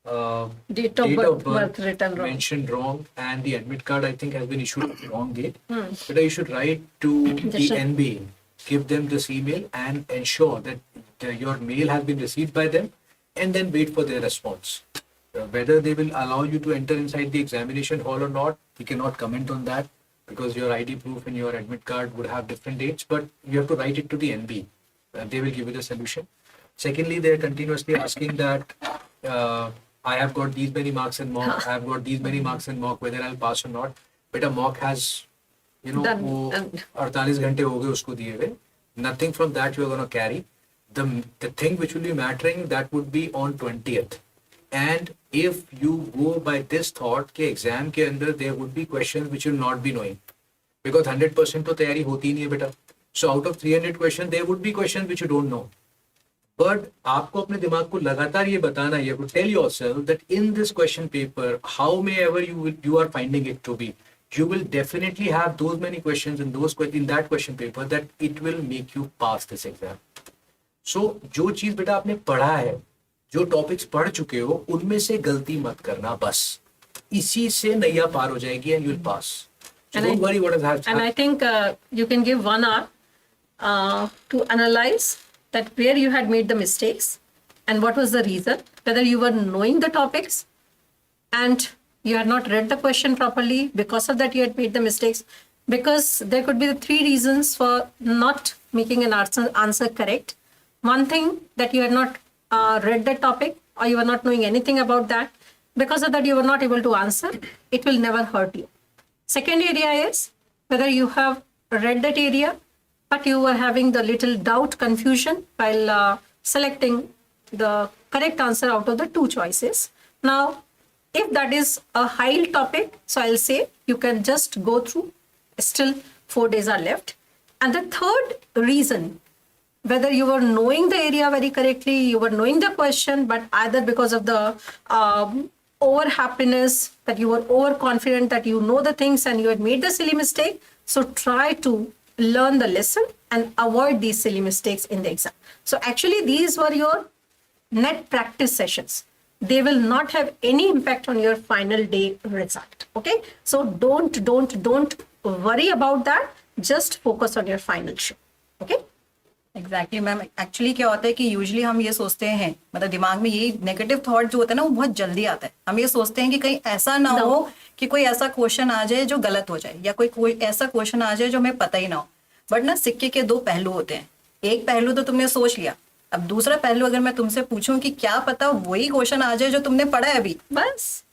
Date of birth written wrong. mentioned wrong, and the admit card I think has been issued on the wrong date. But you should write to the Sure. NB, give them this email and ensure that your mail has been received by them, and then wait for their response. Whether they will allow you to enter inside the examination hall or not, we cannot comment on that, because your ID proof and your admit card would have different dates, but you have to write it to the NB. They will give you the solution. Secondly, they are continuously asking that I have got these many marks in mock, I have got these many marks in mock, whether I'll pass or not. But a mock has, Done. वो 48 घंटे हो गए उसको दिए हुए. Nothing from that you are going to carry. The thing which will be mattering, that would be on 20th. And if you go by this thought कि exam के अंदर there would be questions which you will not be knowing, because 100% तो तैयारी होती नहीं है बेटा. So out of 300 questions there would be questions which you don't know. But आपको अपने दिमाग को लगातार ये बताना, you have to tell yourself that in this question paper, however you are finding it to be, you will definitely have those many questions in that question paper that it will make you pass this exam. So जो चीज बेटा आपने पढ़ा है, जो topics पढ़ चुके हो, उनमें से गलती मत करना. बस इसी से नैया पार हो जाएगी and you'll pass. So don't worry what has happened. And I think you can give 1 hour to analyze that where you had made the mistakes and what was the reason, whether you were knowing the topics and you had not read the question properly, because of that you had made the mistakes, because there could be the 3 reasons for not making an answer correct. One thing, that you had not read the topic, or you were not knowing anything about that. Because of that you were not able to answer. It will never hurt you. Second area is whether you have read that area, but you were having the little doubt, confusion while selecting the correct answer out of the 2 choices. Now, if that is a high topic, so I'll say you can just go through. Still 4 days are left. And the third reason, whether you were knowing the area very correctly, you were knowing the question, but either because of the over happiness, that you were overconfident that you know the things and you had made the silly mistake. So try to learn the lesson and avoid these silly mistakes in the exam. So actually these were your net practice sessions. They will not have any impact on your final day result. Okay. So don't worry about that. Just focus on your final show. Okay. Exactly ma'am. Actually क्या होता है कि usually हम ये सोचते हैं, मतलब दिमाग में ये नेगेटिव थॉट जो होता है ना, वो बहुत जल्दी आता है. हम ये सोचते हैं कि कहीं ऐसा ना हो कि कोई ऐसा क्वेश्चन आ जाए जो गलत हो जाए, या कोई ऐसा क्वेश्चन आ जाए जो हमें पता ही ना हो. बट ना, सिक्के के 2 पहलू होते हैं. एक पहलू तो तुमने सोच लिया, अब दूसरा पहलू अगर मैं तुमसे पूछूं कि क्या पता वही क्वेश्चन आ जाए जो तुमने पढ़ा है अभी, बस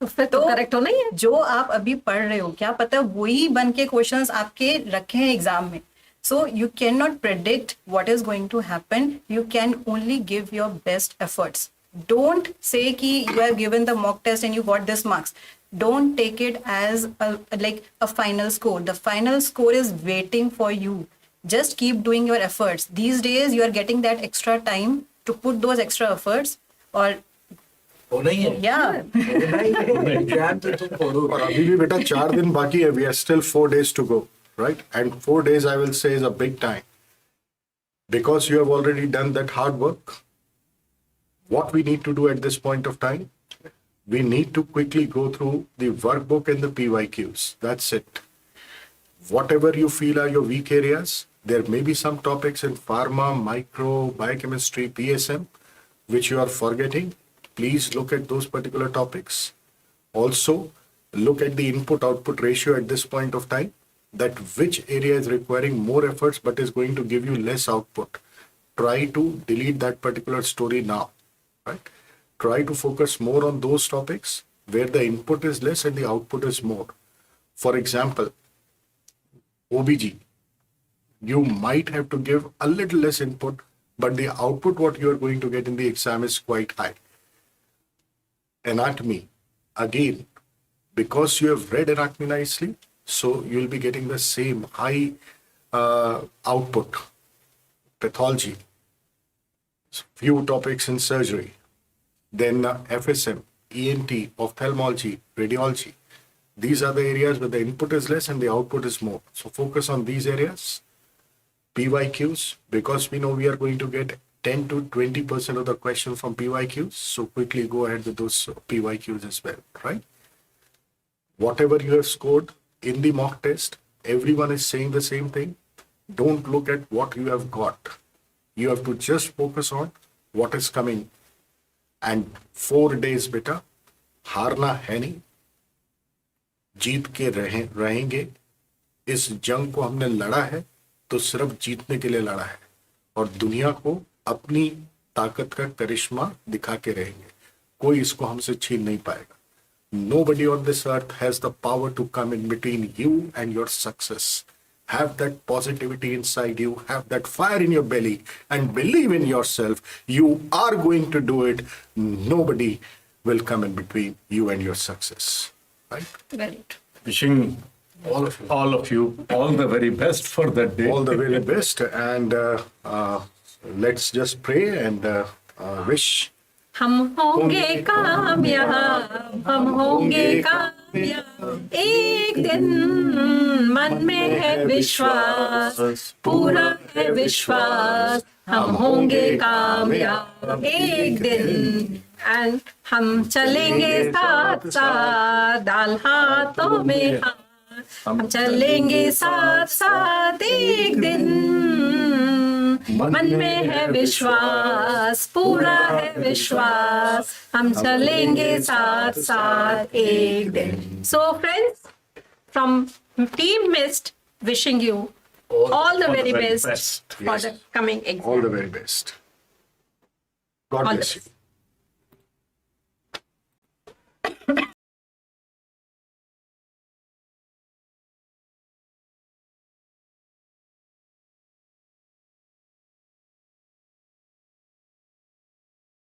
तो फिर तो करेक्ट होना ही है. जो आप अभी पढ़ रहे हो, क्या पता वही बन के क्वेश्चंस आपके रखे हैं एग्जाम में. So you cannot predict what is going to happen. You can only give your best efforts. Don't say ki you have given the mock test and you got this marks. Don't take it as like a final score. The final score is waiting for you. Just keep doing your efforts. These days you are getting that extra time to put those extra efforts. Or होना ही है yeah, होना ही है exam तो तुम और पढ़ोगे अभी भी बेटा 4 दिन बाकी है. We are still 4 days to go, right? And 4 days I will say is a big time because you have already done that hard work. What we need to do at this point of time, we need to quickly go through the workbook and the PYQs. That's it. Whatever you feel are your weak areas, there may be some topics in pharma, micro, biochemistry, PSM, which you are forgetting. Please look at those particular topics. Also, look at the input-output ratio at this point of time, that which area is requiring more efforts but is going to give you less output. Try to delete that particular story now, right? Try to focus more on those topics where the input is less and the output is more. For example, OBG, you might have to give a little less input, but the output what you are going to get in the exam is quite high. Anatomy, again, because you have read anatomy nicely, so you'll be getting the same high output. Pathology, few topics in surgery, then FSM, ENT, ophthalmology, radiology. These are the areas where the input is less and the output is more. So focus on these areas. PYQs, because we know we are going to get 10 to 20% of the question from PYQs. So quickly go ahead with those PYQs as well, right? Whatever you have scored in the mock test, everyone is saying the same thing. Don't look at what you have got. You have to just focus on what is coming. And 4 days beta, हारना है नहीं, जीत के रहेंगे. इस जंग को हमने लड़ा है तो सिर्फ जीतने के लिए लड़ा है और दुनिया को अपनी ताकत का करिश्मा दिखा के रहेंगे. कोई इसको हमसे छीन नहीं पाएगा. Nobody on this earth has the power to come in between you and your success. Have that positivity inside you, have that fire in your belly, and believe in yourself. You are going to do it. Nobody will come in between you and your success. Right? Very true. Wishing all of you all the very best for that day. All the very best. And let's just pray and wish. हम होंगे कामयाब, हम होंगे कामयाब, एक दिन मन में है विश्वास, पूरा है विश्वास, हम होंगे कामयाब एक दिन. एंड हम चलेंगे साथ साथ, डाल हाथों में हाथ, हम चलेंगे साथ साथ एक दिन. मन में है विश्वास, पूरा है विश्वास, हम चलेंगे साथ साथ एक दिन. So friends, from Team Mist, wishing you all the very best for Yes. the coming exam. All the very best. God All the bless you. best.